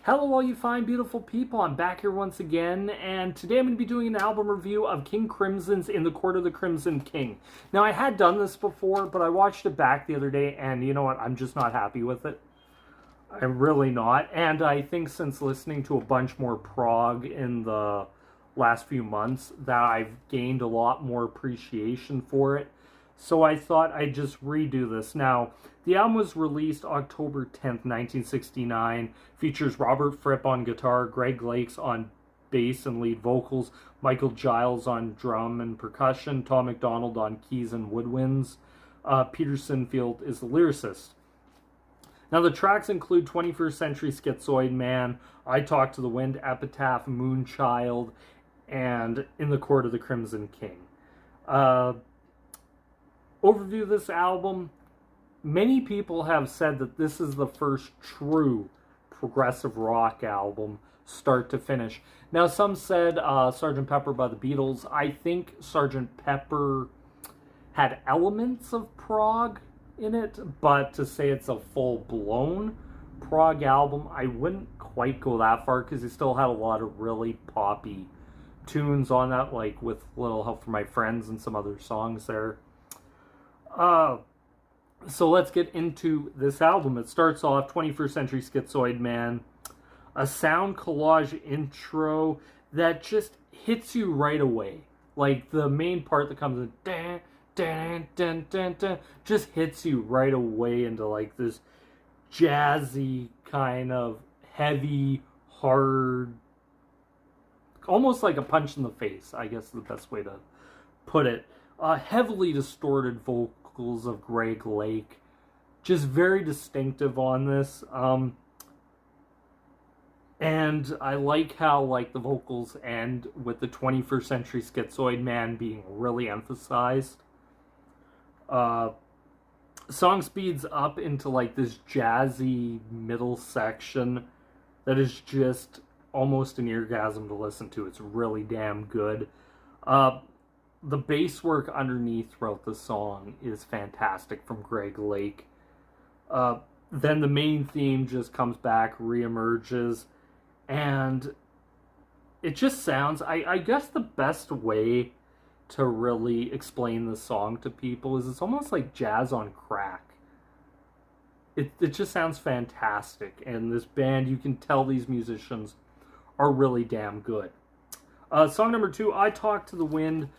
Hello all you fine beautiful people, I'm back here once again, and today I'm going to be doing an album review of King Crimson's In the Court of the Crimson King. Now I had done this before, but I watched it back the other day, and you know what, I'm just not happy with it. I'm really not, and I think since listening to a bunch more prog in the last few months, that I've gained a lot more appreciation for it. So I thought I'd just redo this. Now, the album was released October 10th, 1969. Features Robert Fripp on guitar, Greg Lakes on bass and lead vocals, Michael Giles on drum and percussion, Tom MacDonald on keys and woodwinds. Peter Sinfield is the lyricist. Now, the tracks include 21st Century Schizoid Man, I Talk to the Wind, Epitaph, Moonchild, and In the Court of the Crimson King. Overview of this album. Many people have said that this is the first true progressive rock album, start to finish. Now, some said Sgt. Pepper by the Beatles. I think Sgt. Pepper had elements of prog in it, but to say it's a full-blown prog album, I wouldn't quite go that far, because it still had a lot of really poppy tunes on that, like with Little Help from My Friends and some other songs there. So let's get into this album. It starts off 21st Century Schizoid Man, a sound collage intro that just hits you right away. Like the main part that comes in, dun, dun, dun, dun, dun, just hits you right away into like this jazzy kind of heavy, hard, almost like a punch in the face, I guess is the best way to put it. Heavily distorted vocals of Greg Lake, just very distinctive on this. And I like how like the vocals end with the 21st Century Schizoid Man being really emphasized. Song speeds up into like this jazzy middle section that is just almost an eargasm to listen to. It's really damn good. The bass work underneath throughout the song is fantastic from Greg Lake. Then the main theme just comes back, reemerges, and it just sounds, I guess the best way to really explain the song to people is it's almost like jazz on crack. It just sounds fantastic, and this band, you can tell these musicians are really damn good. Song number 2, I Talk to the Wind.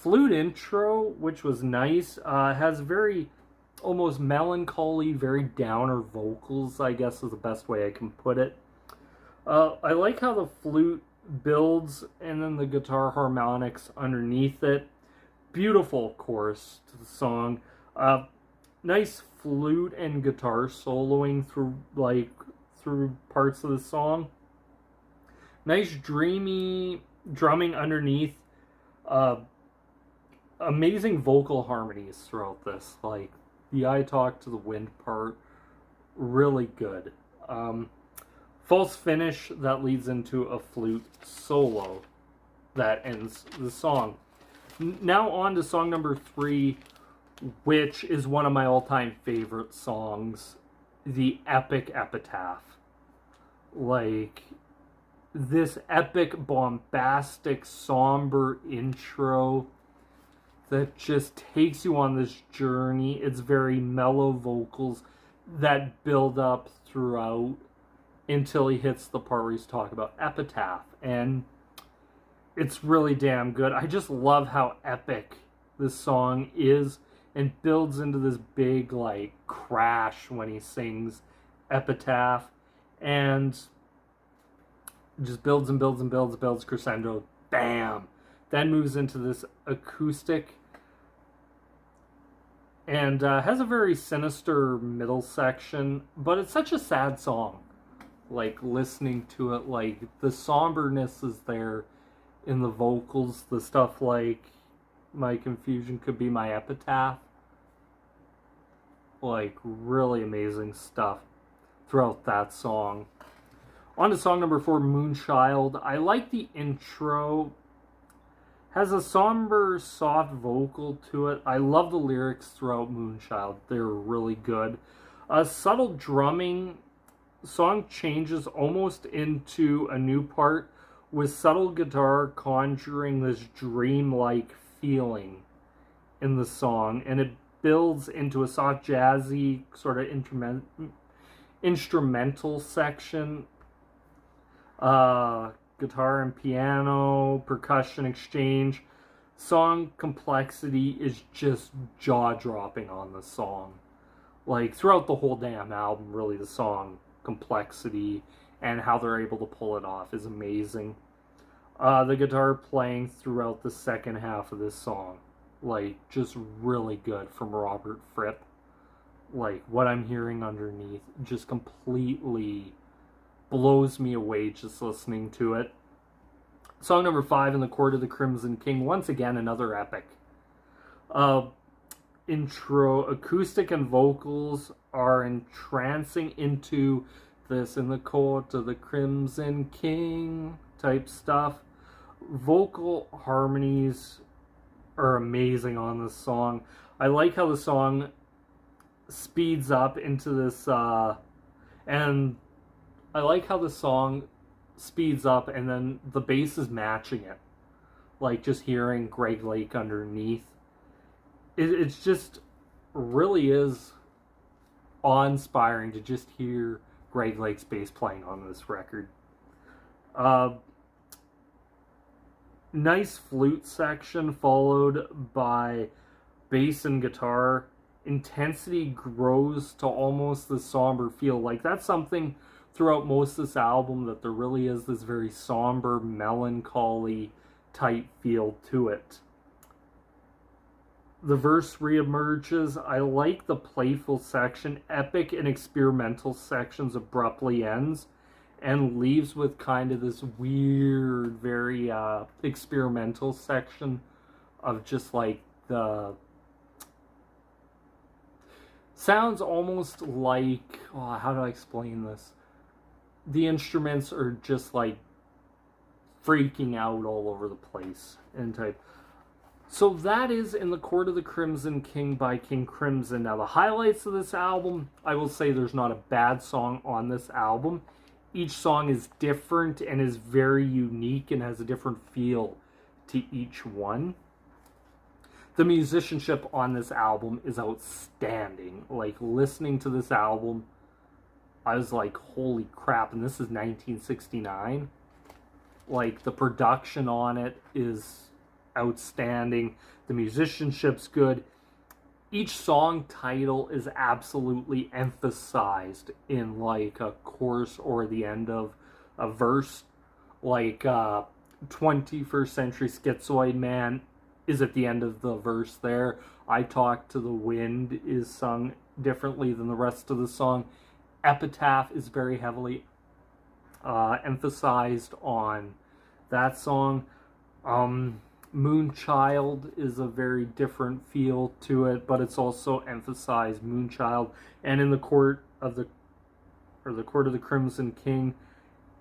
Flute intro, which was nice, has very almost melancholy, very downer vocals, I guess is the best way I can put it. I like how the flute builds and then the guitar harmonics underneath it. Beautiful chorus to the song. Nice flute and guitar soloing through parts of the song. Nice dreamy drumming underneath. Amazing vocal harmonies throughout this. Like the I Talk to the Wind part, really good. False finish that leads into a flute solo that ends the song. Now on to song number 3, which is one of my all-time favorite songs, the epic Epitaph. Like this epic, bombastic, somber intro that just takes you on this journey. It's very mellow vocals that build up throughout until he hits the part where he's talking about epitaph. And it's really damn good. I just love how epic this song is and builds into this big, like, crash when he sings epitaph. And just builds and builds and builds crescendo. Bam! Then moves into this acoustic and has a very sinister middle section, but it's such a sad song. Like, listening to it, like, the somberness is there in the vocals, the stuff like, my confusion could be my epitaph. Like, really amazing stuff throughout that song. On to song number 4, Moonchild. I like the intro. Has a somber, soft vocal to it. I love the lyrics throughout Moonchild. They're really good. Subtle drumming song changes almost into a new part with subtle guitar conjuring this dreamlike feeling in the song, and it builds into a soft jazzy sort of instrumental section. Guitar and piano, percussion exchange. Song complexity is just jaw-dropping on the song. Like, throughout the whole damn album, really, the song complexity and how they're able to pull it off is amazing. The guitar playing throughout the second half of this song, like, just really good from Robert Fripp. Like, what I'm hearing underneath just completely blows me away just listening to it. Song number 5, In the Court of the Crimson King, once again another epic. Intro, acoustic and vocals are entrancing into this In the Court of the Crimson King type stuff. Vocal harmonies are amazing on this song. I like how the song speeds up into this, and I like how the song speeds up and then the bass is matching it. Like, just hearing Greg Lake underneath. It's just really is awe-inspiring to just hear Greg Lake's bass playing on this record. Nice flute section followed by bass and guitar. Intensity grows to almost the somber feel. Like, that's something throughout most of this album, that there really is this very somber, melancholy type feel to it. The verse reemerges. I like the playful section. Epic and experimental sections abruptly ends and leaves with kind of this weird, very experimental section of just like the sounds almost like, oh, how do I explain this? The instruments are just like freaking out all over the place and type. So that is In the Court of the Crimson King by King Crimson. Now, the highlights of this album, I will say there's not a bad song on this album. Each song is different and is very unique and has a different feel to each one. The musicianship on this album is outstanding. Like, listening to this album, I was like, holy crap, and this is 1969. Like, the production on it is outstanding. The musicianship's good. Each song title is absolutely emphasized in like a chorus or the end of a verse. Like 21st Century Schizoid Man is at the end of the verse there. I Talk to the Wind is sung differently than the rest of the song. Epitaph is very heavily emphasized on that song. Moonchild is a very different feel to it, but it's also emphasized Moonchild. And In the Court of the Crimson King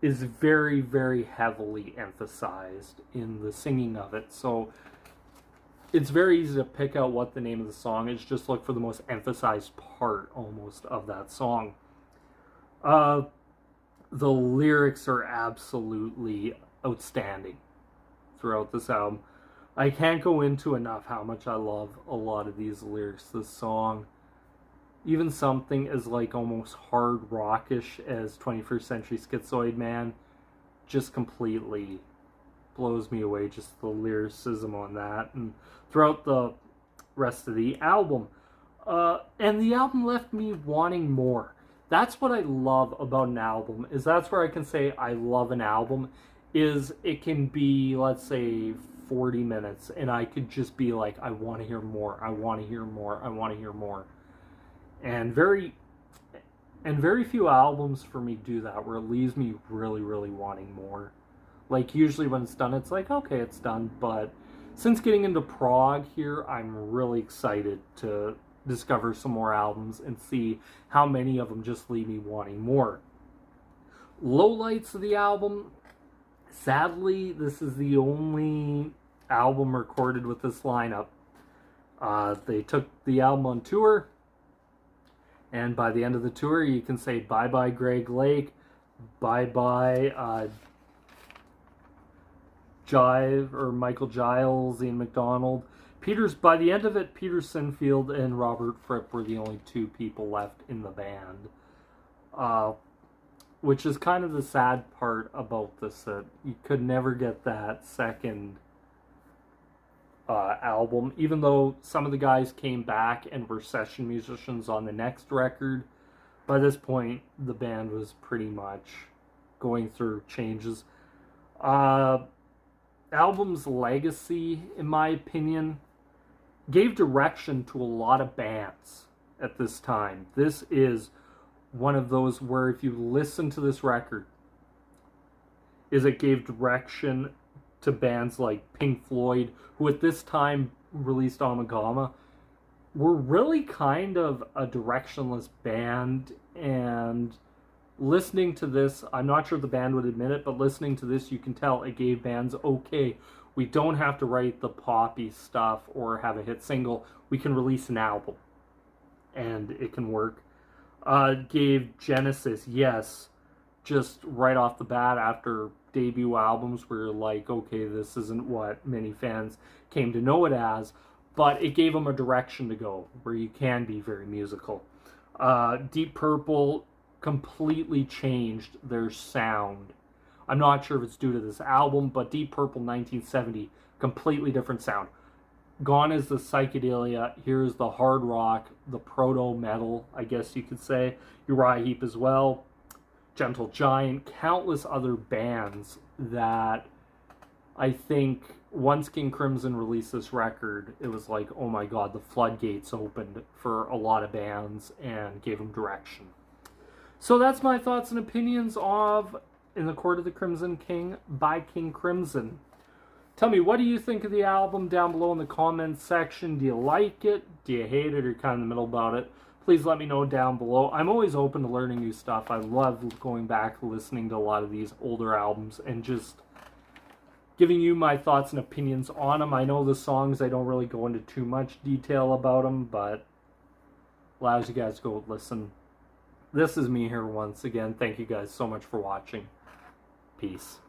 is very, very heavily emphasized in the singing of it. So it's very easy to pick out what the name of the song is. Just look for the most emphasized part almost of that song. The lyrics are absolutely outstanding throughout this album. I can't go into enough how much I love a lot of these lyrics. This song, even something as like almost hard rockish as 21st Century Schizoid Man, just completely blows me away. Just the lyricism on that, and throughout the rest of the album. And the album left me wanting more. That's what I love about an album, is that's where I can say I love an album, is it can be, let's say, 40 minutes, and I could just be like, I want to hear more, I want to hear more, I want to hear more. And very few albums for me do that, where it leaves me really, really wanting more. Like, usually when it's done, it's like, okay, it's done. But since getting into prog here, I'm really excited to discover some more albums and see how many of them just leave me wanting more. Lowlights of the album. Sadly, this is the only album recorded with this lineup. They took the album on tour, And by the end of the tour, you can say bye-bye Greg Lake, bye-bye Michael Giles, Ian McDonald. By the end of it, Peter Sinfield and Robert Fripp were the only two people left in the band. Which is kind of the sad part about this, that you could never get that second album, even though some of the guys came back and were session musicians on the next record. By this point, the band was pretty much going through changes. Album's legacy, in my opinion, gave direction to a lot of bands at this time. This is one of those where if you listen to this record, it gave direction to bands like Pink Floyd, who at this time released Amagama, were really kind of a directionless band. And listening to this, I'm not sure the band would admit it, but listening to this, you can tell it gave bands, okay, we don't have to write the poppy stuff or have a hit single. We can release an album, and it can work. Gave Genesis, yes, just right off the bat after debut albums where you're like, okay, this isn't what many fans came to know it as, but it gave them a direction to go where you can be very musical. Deep Purple completely changed their sound. I'm not sure if it's due to this album, but Deep Purple 1970, completely different sound. Gone is the psychedelia, here's the hard rock, the proto-metal, I guess you could say. Uriah Heep as well, Gentle Giant, countless other bands that I think once King Crimson released this record, it was like, oh my god, the floodgates opened for a lot of bands and gave them direction. So that's my thoughts and opinions of In the Court of the Crimson King by King Crimson. Tell me, what do you think of the album down below in the comments section? Do you like it? Do you hate it? Or kind of in the middle about it? Please let me know down below. I'm always open to learning new stuff. I love going back, listening to a lot of these older albums, and just giving you my thoughts and opinions on them. I know the songs, I don't really go into too much detail about them, but allows you guys to go listen. This is me here once again. Thank you guys so much for watching. Peace.